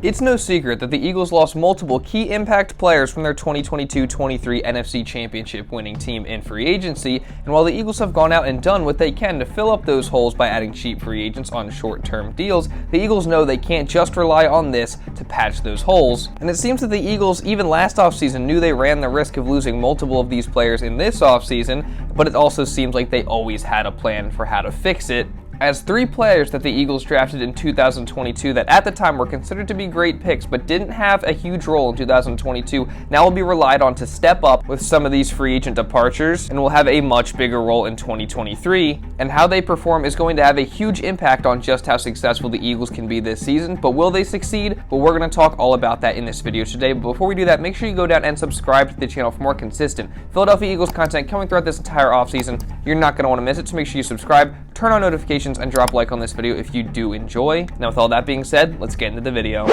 It's no secret that the Eagles lost multiple key impact players from their 2022-23 NFC Championship winning team in free agency, and while the Eagles have gone out and done what they can to fill up those holes by adding cheap free agents on short-term deals, the Eagles know they can't just rely on this to patch those holes. And it seems that the Eagles, even last offseason, knew they ran the risk of losing multiple of these players in this offseason, but it also seems like they always had a plan for how to fix it, as 3 players that the Eagles drafted in 2022 that at the time were considered to be great picks but didn't have a huge role in 2022 now will be relied on to step up with some of these free agent departures and will have a much bigger role in 2023. And how they perform is going to have a huge impact on just how successful the Eagles can be this season. But will they succeed? Well, we're going to talk all about that in this video today. But before we do that, make sure you go down and subscribe to the channel for more consistent Philadelphia Eagles content coming throughout this entire offseason. You're not going to want to miss it, so make sure you subscribe, turn on notifications, and drop a like on this video if you do enjoy. Now, with all that being said, let's get into the video.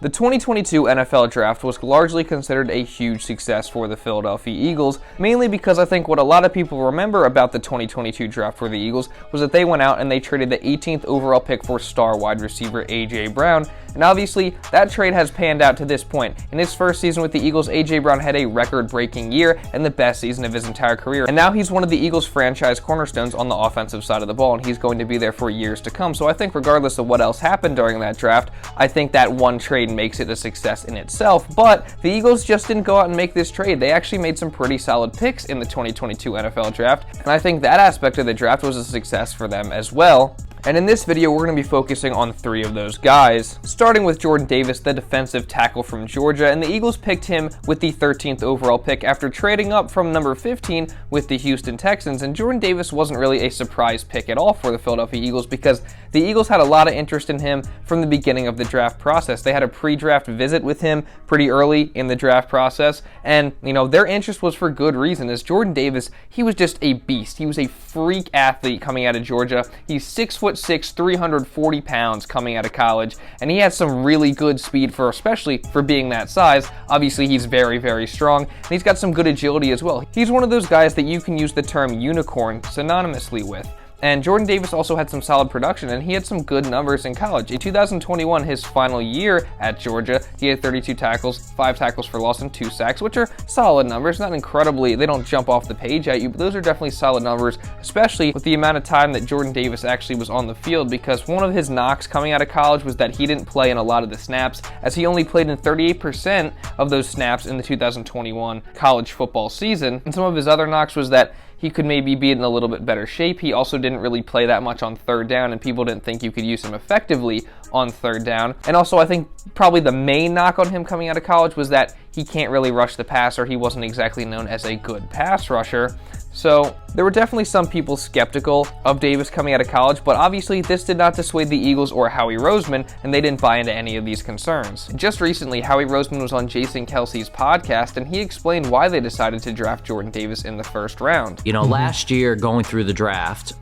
The 2022 NFL Draft was largely considered a huge success for the Philadelphia Eagles, mainly because I think what a lot of people remember about the 2022 Draft for the Eagles was that they went out and they traded the 18th overall pick for star wide receiver A.J. Brown, and obviously that trade has panned out to this point. In his first season with the Eagles, A.J. Brown had a record-breaking year and the best season of his entire career, and now he's one of the Eagles' franchise cornerstones on the offensive side of the ball, and he's going to be there for years to come. So I think regardless of what else happened during that draft, I think that one trade makes it a success in itself. But the Eagles just didn't go out and make this trade. They actually made some pretty solid picks in the 2022 NFL Draft, and I think that aspect of the draft was a success for them as well. And in this video, we're going to be focusing on 3 of those guys, starting with Jordan Davis, the defensive tackle from Georgia, and the Eagles picked him with the 13th overall pick after trading up from number 15 with the Houston Texans. And Jordan Davis wasn't really a surprise pick at all for the Philadelphia Eagles because the Eagles had a lot of interest in him from the beginning of the draft process. They had a pre-draft visit with him pretty early in the draft process, and their interest was for good reason, as Jordan Davis, he was just a beast. He was a freak athlete coming out of Georgia. He's 6'6", 340 pounds coming out of college, and he has some really good speed especially for being that size. Obviously, he's very, very strong, and he's got some good agility as well. He's one of those guys that you can use the term unicorn synonymously with. And Jordan Davis also had some solid production, and he had some good numbers in college. In 2021, his final year at Georgia, he had 32 tackles, 5 tackles for loss, and 2 sacks, which are solid numbers. Not incredibly, they don't jump off the page at you, but those are definitely solid numbers, especially with the amount of time that Jordan Davis actually was on the field, because one of his knocks coming out of college was that he didn't play in a lot of the snaps, as he only played in 38% of those snaps in the 2021 college football season. And some of his other knocks was that he could maybe be in a little bit better shape. He also didn't really play that much on third down, and people didn't think you could use him effectively on third down. And also, I think probably the main knock on him coming out of college was that he can't really rush the passer. He wasn't exactly known as a good pass rusher. So there were definitely some people skeptical of Davis coming out of college, but obviously this did not dissuade the Eagles or Howie Roseman, and they didn't buy into any of these concerns. Just recently, Howie Roseman was on Jason Kelce's podcast, and he explained why they decided to draft Jordan Davis in the first round. Last year going through the draft,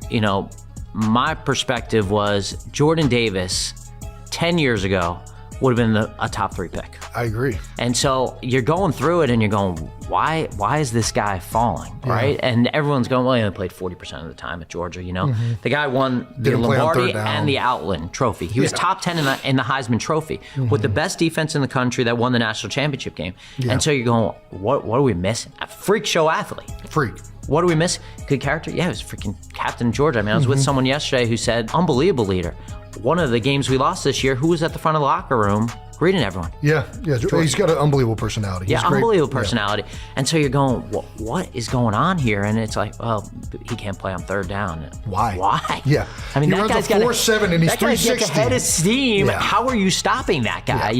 my perspective was Jordan Davis 10 years ago would have been a top 3 pick. I agree. And so you're going through it and you're going, why is this guy falling, right? And everyone's going, well, he only played 40% of the time at Georgia, The guy won the Lombardi and the Outland Trophy. He was top 10 in the Heisman Trophy with the best defense in the country that won the national championship game. And so you're going, what are we missing? A freak show athlete. Freak. What do we miss? Good character? Yeah, he was freaking captain of Georgia. I mean, I was with someone yesterday who said, unbelievable leader. One of the games we lost this year, who was at the front of the locker room greeting everyone? Yeah. He's got an unbelievable personality. Yeah, unbelievable personality. Yeah. And so you're going, what is going on here? And it's like, well, he can't play on third down. Why? Yeah. I mean, that guy's got 4.7 and he's 360. That guy gets ahead of steam. Yeah. How are you stopping that guy,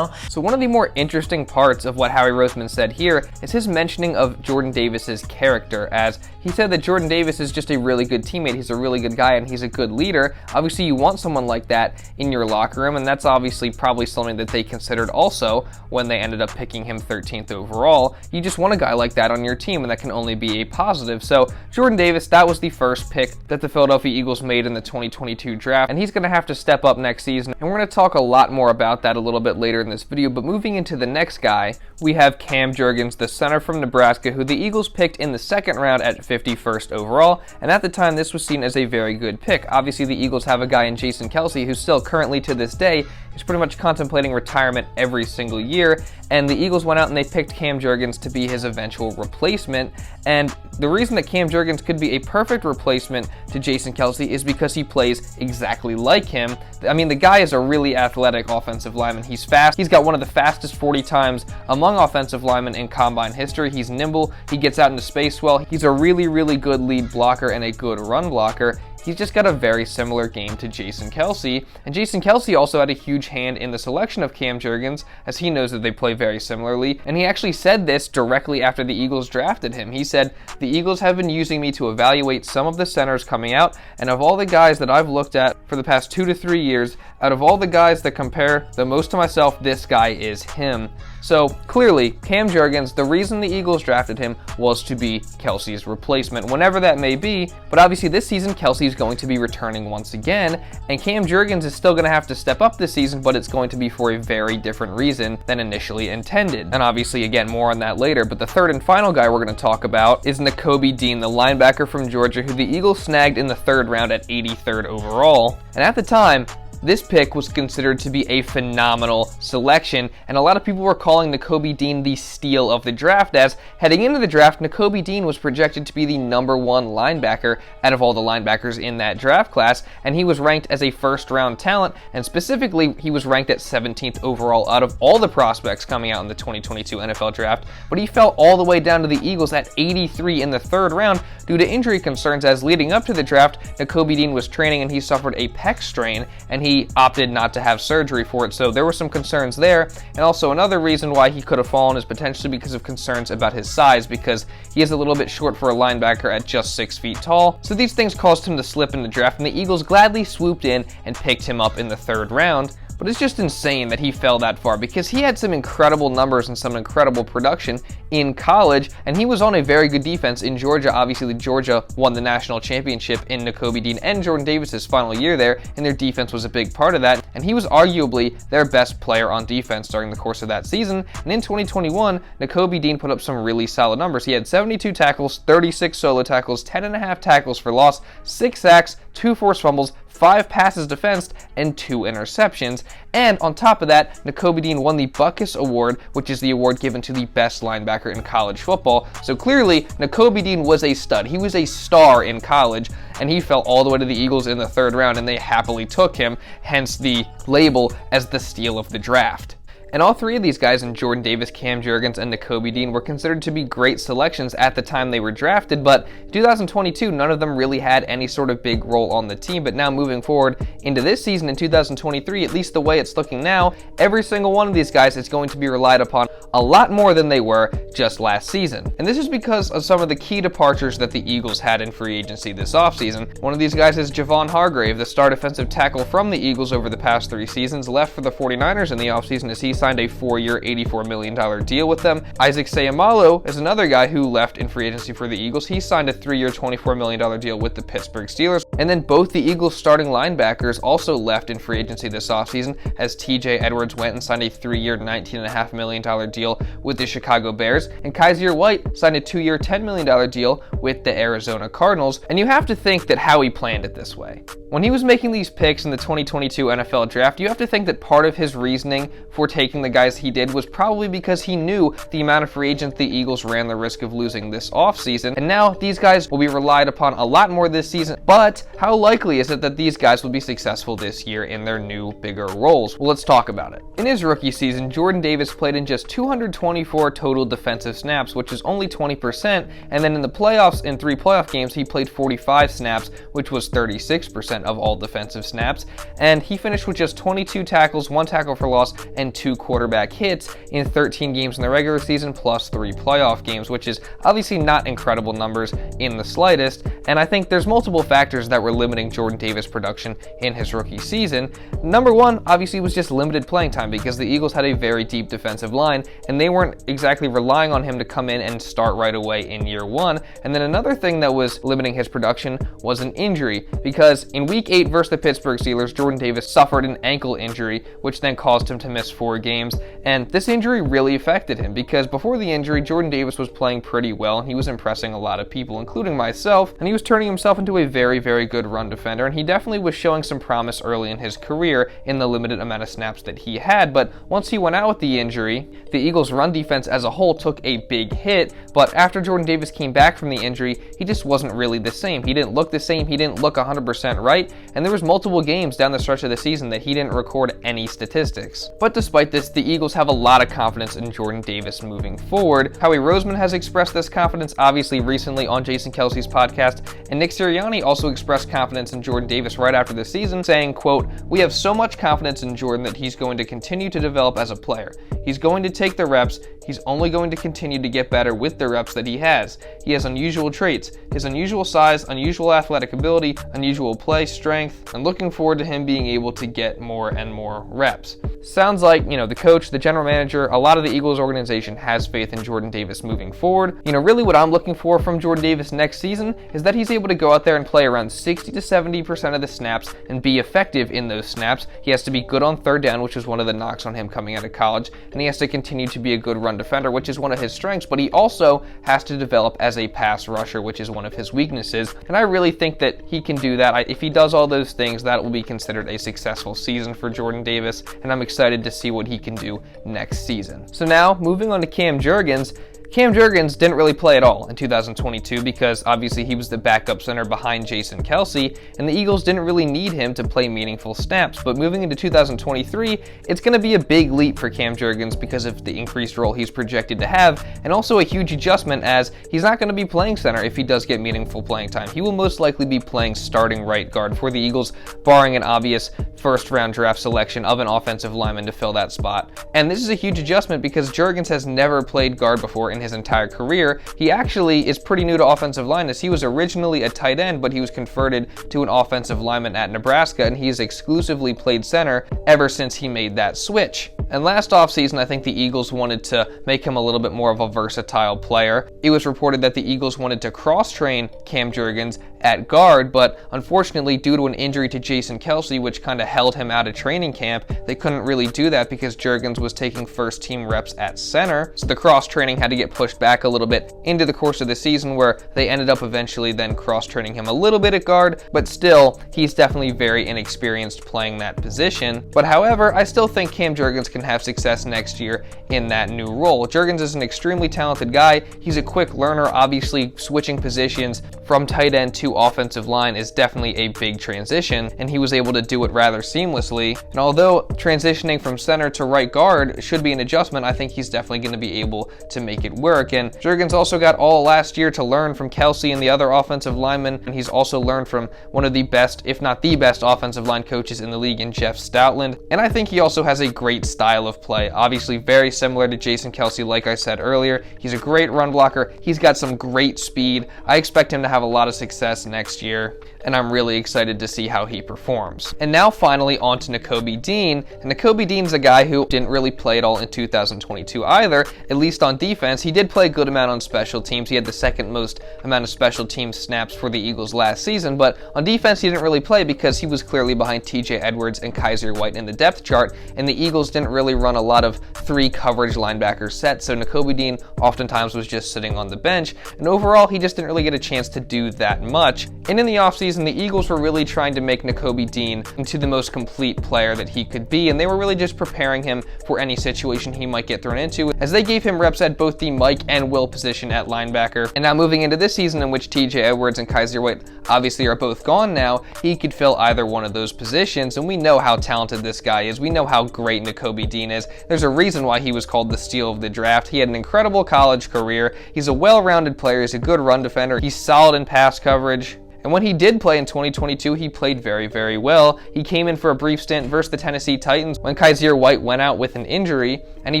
So one of the more interesting parts of what Howie Roseman said here is his mentioning of Jordan Davis's character, as he said that Jordan Davis is just a really good teammate. He's a really good guy, and he's a good leader. Obviously, you want someone like that in your locker room, and that's obviously probably something that they considered also when they ended up picking him 13th overall. You just want a guy like that on your team, and that can only be a positive. So Jordan Davis, that was the first pick that the Philadelphia Eagles made in the 2022 draft, and he's going to have to step up next season, and we're going to talk a lot more about that a little bit later in this video. But moving into the next guy, we have Cam Jurgens, the center from Nebraska, who the Eagles picked in the second round at 51st overall, and at the time this was seen as a very good pick. Obviously, the Eagles have a guy in Jason Kelce who still currently to this day is pretty much contemplating retiring retirement every single year, and the Eagles went out and they picked Cam Jurgens to be his eventual replacement. And the reason that Cam Jurgens could be a perfect replacement to Jason Kelce is because he plays exactly like him. I mean, the guy is a really athletic offensive lineman. He's fast. He's got one of the fastest 40 times among offensive linemen in combine history. He's nimble. He gets out into space well. He's a really, really good lead blocker and a good run blocker. He's just got a very similar game to Jason Kelce, and Jason Kelce also had a huge hand in the selection of Cam Jurgens, as he knows that they play very similarly, and he actually said this directly after the Eagles drafted him. He said, "The Eagles have been using me to evaluate some of the centers coming out, and of all the guys that I've looked at for the past 2 to 3 years, out of all the guys that compare the most to myself, this guy is him." So clearly, Cam Jurgens, the reason the Eagles drafted him was to be Kelce's replacement, whenever that may be. But obviously this season, Kelce's going to be returning once again, and Cam Jurgens is still going to have to step up this season, but it's going to be for a very different reason than initially intended. And obviously, again, more on that later. But the third and final guy we're going to talk about is Nakobe Dean, the linebacker from Georgia, who the Eagles snagged in the 3rd round at 83rd overall. And at the time, this pick was considered to be a phenomenal selection, and a lot of people were calling Nakobe Dean the steal of the draft, as heading into the draft, Nakobe Dean was projected to be the #1 linebacker out of all the linebackers in that draft class, and he was ranked as a first-round talent, and specifically, he was ranked at 17th overall out of all the prospects coming out in the 2022 NFL draft, but he fell all the way down to the Eagles at 83 in the 3rd round due to injury concerns, as leading up to the draft, Nakobe Dean was training and he suffered a pec strain, and he opted not to have surgery for it, so there were some concerns there. And also another reason why he could have fallen is potentially because of concerns about his size, because he is a little bit short for a linebacker at just 6 feet tall. So these things caused him to slip in the draft, and the Eagles gladly swooped in and picked him up in the 3rd round. But it's just insane that he fell that far, because he had some incredible numbers and some incredible production in college, and he was on a very good defense in Georgia. Obviously, Georgia won the national championship in Nakobe Dean and Jordan Davis's final year there, and their defense was a big part of that, and he was arguably their best player on defense during the course of that season. And in 2021, Nakobe Dean put up some really solid numbers. He had 72 tackles, 36 solo tackles, 10.5 tackles for loss, 6 sacks, 2 forced fumbles, 5 passes defensed, and 2 interceptions. And on top of that, Nakobe Dean won the Butkus Award, which is the award given to the best linebacker in college football. So clearly, Nakobe Dean was a stud. He was a star in college, and he fell all the way to the Eagles in the 3rd round, and they happily took him, hence the label as the steal of the draft. And all 3 of these guys, in Jordan Davis, Cam Jurgens, and Nakobe Dean, were considered to be great selections at the time they were drafted, but in 2022, none of them really had any sort of big role on the team. But now moving forward into this season in 2023, at least the way it's looking now, every single one of these guys is going to be relied upon a lot more than they were just last season. And this is because of some of the key departures that the Eagles had in free agency this offseason. One of these guys is Javon Hargrave, the star defensive tackle from the Eagles over the past 3 seasons, left for the 49ers in the offseason as he signed a 4-year, $84 million deal with them. Isaac Seumalo is another guy who left in free agency for the Eagles. He signed a 3-year, $24 million deal with the Pittsburgh Steelers. And then both the Eagles starting linebackers also left in free agency this offseason, as TJ Edwards went and signed a 3-year, $19.5 million deal with the Chicago Bears, and Kaiser White signed a 2-year, $10 million deal with the Arizona Cardinals. And you have to think that Howie planned it this way. When he was making these picks in the 2022 NFL draft, you have to think that part of his reasoning for taking the guys he did was probably because he knew the amount of free agents the Eagles ran the risk of losing this offseason, and now these guys will be relied upon a lot more this season. But how likely is it that these guys will be successful this year in their new, bigger roles? Well, let's talk about it. In his rookie season, Jordan Davis played in just 224 total defensive snaps, which is only 20%, and then in the playoffs, in 3 playoff games, he played 45 snaps, which was 36% of all defensive snaps, and he finished with just 22 tackles, 1 tackle for loss, and 2 quarterback hits in 13 games in the regular season plus 3 playoff games, which is obviously not incredible numbers in the slightest. And I think there's multiple factors that were limiting Jordan Davis' production in his rookie season. Number one, obviously, was just limited playing time, because the Eagles had a very deep defensive line, and they weren't exactly relying on him to come in and start right away in year 1. And then another thing that was limiting his production was an injury, because in week 8 versus the Pittsburgh Steelers, Jordan Davis suffered an ankle injury, which then caused him to miss 4 games. And this injury really affected him, because before the injury, Jordan Davis was playing pretty well, and he was impressing a lot of people, including myself, and he he was turning himself into a very, very good run defender, and he definitely was showing some promise early in his career in the limited amount of snaps that he had. But once he went out with the injury, the Eagles' run defense as a whole took a big hit. But after Jordan Davis came back from the injury, he just wasn't really the same. He didn't look the same. He didn't look 100% right, and there was multiple games down the stretch of the season that he didn't record any statistics. But despite this, the Eagles have a lot of confidence in Jordan Davis moving forward. Howie Roseman has expressed this confidence obviously recently on Jason Kelce's podcast, and Nick Sirianni also expressed confidence in Jordan Davis right after the season, saying, quote, "We have so much confidence in Jordan that he's going to continue to develop as a player. He's going to take the reps. He's only going to continue to get better with the reps that he has. He has unusual traits, his unusual size, unusual athletic ability, unusual play strength, and looking forward to him being able to get more and more reps." Sounds like, the coach, the general manager, a lot of the Eagles organization has faith in Jordan Davis moving forward. Really what I'm looking for from Jordan Davis next season is that he's able to go out there and play around 60 to 70% of the snaps and be effective in those snaps. He has to be good on third down, which was one of the knocks on him coming out of college, and he has to continue to be a good run defender, which is one of his strengths, but he also has to develop as a pass rusher, which is one of his weaknesses, and I really think that he can do that. If he does all those things, that will be considered a successful season for Jordan Davis, and I'm excited to see what he can do next season. So now, moving on to Cam Jurgens. Cam Jurgens didn't really play at all in 2022 because obviously he was the backup center behind Jason Kelce, and the Eagles didn't really need him to play meaningful snaps. But moving into 2023, it's going to be a big leap for Cam Jurgens because of the increased role he's projected to have, and also a huge adjustment as he's not going to be playing center if he does get meaningful playing time. He will most likely be playing starting right guard for the Eagles, barring an obvious first-round draft selection of an offensive lineman to fill that spot. And this is a huge adjustment because Jurgens has never played guard before in his entire career. He actually is pretty new to offensive line as he was originally a tight end, but he was converted to an offensive lineman at Nebraska, and he's exclusively played center ever since he made that switch. And last offseason, I think the Eagles wanted to make him a little bit more of a versatile player. It was reported that the Eagles wanted to cross-train Cam Jurgens at guard, but unfortunately, due to an injury to Jason Kelce, which kind of held him out of training camp, they couldn't really do that because Jurgens was taking first-team reps at center. So the cross-training had to get pushed back a little bit into the course of the season, where they ended up eventually then cross-training him a little bit at guard, but still, he's definitely very inexperienced playing that position. But however, I still think Cam Jurgens can have success next year in that new role. Jurgens is an extremely talented guy. He's a quick learner. Obviously, switching positions from tight end to offensive line is definitely a big transition, and he was able to do it rather seamlessly. And although transitioning from center to right guard should be an adjustment, I think he's definitely going to be able to make it work. And Jurgens also got all last year to learn from Kelce and the other offensive linemen, and he's also learned from one of the best, if not the best, offensive line coaches in the league in Jeff Stoutland. And I think he also has a great style of play, obviously very similar to Jason Kelce, like I said earlier. He's a great run blocker. He's got some great speed. I expect him to have a lot of success next year, and I'm really excited to see how he performs. And now finally on to Nakobe Dean. And Nakobe Dean's a guy who didn't really play at all in 2022 either, at least on defense. He did play a good amount on special teams. He had the second most amount of special team snaps for the Eagles last season, but on defense he didn't really play because he was clearly behind TJ Edwards and Kaiser White in the depth chart, and the Eagles didn't really run a lot of three coverage linebacker sets, so Nakobe Dean oftentimes was just sitting on the bench, and overall he just didn't really get a chance to do that much. And in the offseason, the Eagles were really trying to make Nakobe Dean into the most complete player that he could be, and they were really just preparing him for any situation he might get thrown into, as they gave him reps at both the Mike and Will position at linebacker. And now moving into this season, in which TJ Edwards and Kaiser White obviously are both gone now, he could fill either one of those positions, and we know how talented this guy is. We know how great Nakobe Dean is. There's a reason why he was called the steal of the draft. He had an incredible college career. He's a well-rounded player. He's a good run defender. He's solid in pass coverage. And when he did play in 2022, he played very, very well. He came in for a brief stint versus the Tennessee Titans when Kaiser White went out with an injury, and he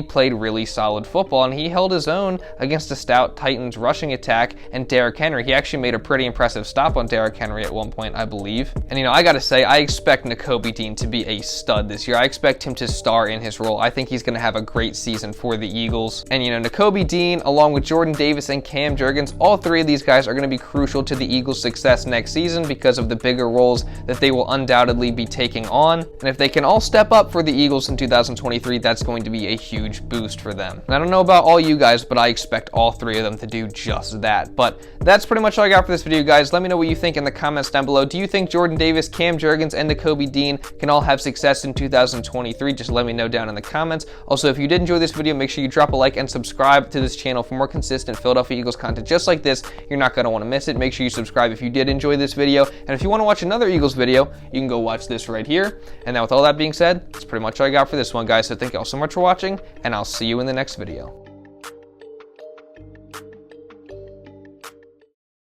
played really solid football, and he held his own against a stout Titans rushing attack and Derrick Henry. He actually made a pretty impressive stop on Derrick Henry at one point, I believe. And I gotta say, I expect Nakobe Dean to be a stud this year. I expect him to star in his role. I think he's gonna have a great season for the Eagles. And Nakobe Dean, along with Jordan Davis and Cam Jurgens, all three of these guys are gonna be crucial to the Eagles' success next season because of the bigger roles that they will undoubtedly be taking on. And if they can all step up for the Eagles in 2023, that's going to be a huge boost for them. And I don't know about all you guys, but I expect all three of them to do just that. But that's pretty much all I got for this video, guys. Let me know what you think in the comments down below. Do you think Jordan Davis, Cam Jurgens, and Nakobe Dean can all have success in 2023? Just let me know down in the comments. Also, if you did enjoy this video, make sure you drop a like and subscribe to this channel for more consistent Philadelphia Eagles content just like this. You're not going to want to miss it. Make sure you subscribe if you did enjoy this video. And if you want to watch another Eagles video, you can go watch this right here. And now with all that being said, that's pretty much all I got for this one, guys. So thank you all so much for watching, and I'll see you in the next video.